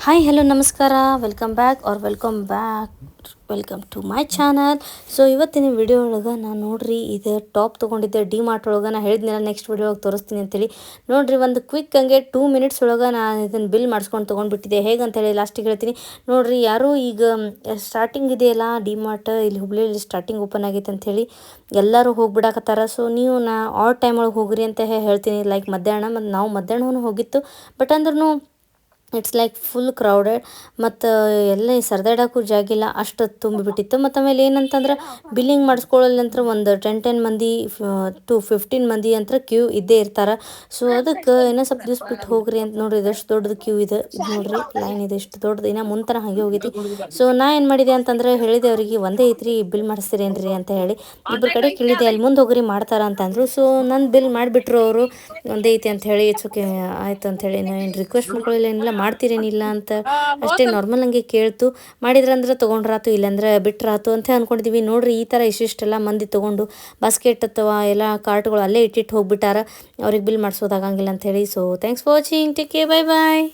Hi hello ನಮಸ್ಕಾರ welcome to my channel. So ಇವತ್ತಿನ video ಒಳಗೆ ನಾನು ನೋಡ್ರಿ ಇದು ಟಾಪ್ ತೊಗೊಂಡಿದ್ದೆ ಡಿ ಮಾರ್ಟ್ ಒಳಗೆ. ನಾನು ಹೇಳಿದ್ನಲ್ಲ ನೆಕ್ಸ್ಟ್ ವಿಡಿಯೋ ಒಳಗೆ ತೋರಿಸ್ತೀನಿ ಅಂತೇಳಿ. ನೋಡ್ರಿ ಒಂದು ಕ್ವಿಕ್ ಹಂಗೆ 2 ಮಿನಿಟ್ಸ್ ಒಳಗೆ ನಾನು ಇದನ್ನು ಬಿಲ್ ಮಾಡಿಸ್ಕೊಂಡು ತೊಗೊಂಡ್ಬಿಟ್ಟಿದ್ದೆ. ಹೇಗಂತೇಳಿ ಲಾಸ್ಟಿಗೆ ಹೇಳ್ತೀನಿ ನೋಡ್ರಿ. ಯಾರೂ ಈಗ ಸ್ಟಾರ್ಟಿಂಗ್ ಇದೆಯಲ್ಲ ಡಿ ಮಾರ್ಟ್ ಇಲ್ಲಿ ಹುಬ್ಳಿಯಲ್ಲಿ ಸ್ಟಾರ್ಟಿಂಗ್ ಓಪನ್ ಆಗೈತೆ ಅಂಥೇಳಿ ಎಲ್ಲರೂ ಹೋಗಿಬಿಡಾಕತ್ತಾರ. ಸೊ ನೀವು ಆಲ್ ಟೈಮ್ ಒಳಗೆ ಹೋಗ್ರಿ ಅಂತ ಹೇಳ್ತೀನಿ. ಲೈಕ್ ಮಧ್ಯಾಹ್ನ ಮತ್ತು ನಾವು ಮಧ್ಯಾಹ್ನವೂ ಹೋಗಿತ್ತು. ಬಟ್ ಅಂದ್ರೂ ಇಟ್ಸ್ ಲೈಕ್ ಫುಲ್ ಕ್ರೌಡೆಡ್ ಮತ್ತು ಎಲ್ಲ ಸರ್ದಾಡೋಕ್ಕೂ ಜಾಗಿಲ್ಲ, ಅಷ್ಟು ತುಂಬಿಬಿಟ್ಟಿತ್ತು. ಮತ್ತು ಆಮೇಲೆ ಏನಂತಂದ್ರೆ ಬಿಲ್ಲಿಂಗ್ ಮಾಡಿಸ್ಕೊಳ್ಳೋಲ್ಲಂತ್ರ ಒಂದು 10 ಮಂದಿ ಟು 15 ಮಂದಿ ಅಂತ ಕ್ಯೂ ಇದ್ದೇ ಇರ್ತಾರೆ. ಸೊ ಅದಕ್ಕೆ ಏನೋ ಸ್ವಲ್ಪ ದಿವ್ಸ ಬಿಟ್ಟು ಹೋಗ್ರಿ ಅಂತ ನೋಡ್ರಿ. ಇದಷ್ಟು ದೊಡ್ಡದು ಕ್ಯೂ ಇದೆ, ಇದು ನೋಡ್ರಿ ಲೈನ್ ಇದೆ ಇಷ್ಟು ದೊಡ್ಡದು. ಇನ್ನೂ ಮುಂತನ ಹಾಗೆ ಹೋಗೈತಿ. ಸೊ ನಾ ಏನು ಮಾಡಿದೆ ಅಂತಂದ್ರೆ ಹೇಳಿದೆ ಅವರಿಗೆ ಒಂದೇ ಐತ್ರಿ ಬಿಲ್ ಮಾಡಿಸ್ತೀರೇನ್ರಿ ಅಂತ ಹೇಳಿ. ಇಬ್ಬರು ಕಡೆ ಕೇಳಿದೆ, ಅಲ್ಲಿ ಮುಂದೆ ಹೋಗ್ರಿ ಮಾಡ್ತಾರ ಅಂತಂದರು. ಸೊ ನನ್ನ ಬಿಲ್ ಮಾಡಿಬಿಟ್ರು ಅವರು, ಒಂದೇ ಐತಿ ಅಂತ ಹೇಳಿ. ಇಟ್ಸ್ ಓಕೆ ಆಯ್ತು ಅಂಥೇಳಿ ಏನು ರಿಕ್ವೆಸ್ಟ್ ಮಾಡ್ಕೊಳ್ಳಿಲ್ಲ, ಏನಿಲ್ಲ ಮಾಡ್ತೀರೇನಿಲ್ಲ ಅಂತ ಅಷ್ಟೇ ನಾರ್ಮಲ್ ಹಂಗೆ ಕೇಳ್ತು. ಮಾಡಿದ್ರಂದ್ರೆ ತೊಗೊಂಡ್ರಾತು, ಇಲ್ಲಾಂದ್ರೆ ಬಿಟ್ರಾತು ಅಂತ ಅಂದ್ಕೊಂಡಿದ್ದೀವಿ. ನೋಡ್ರಿ ಈ ಥರ ಇಷ್ಟಿಷ್ಟೆಲ್ಲ ಮಂದಿ ತೊಗೊಂಡು ಬಾಸ್ಕೆಟ್ ಅಥವಾ ಎಲ್ಲ ಕಾರ್ಟ್ಗಳು ಅಲ್ಲೇ ಇಟ್ಟಿಟ್ಟು ಹೋಗ್ಬಿಟ್ಟಾರ. ಅವ್ರಿಗೆ ಬಿಲ್ ಮಾಡಿಸೋದಾಗಂಗಿಲ್ಲ ಅಂಥೇಳಿ. So thanks for watching, take care, bye bye.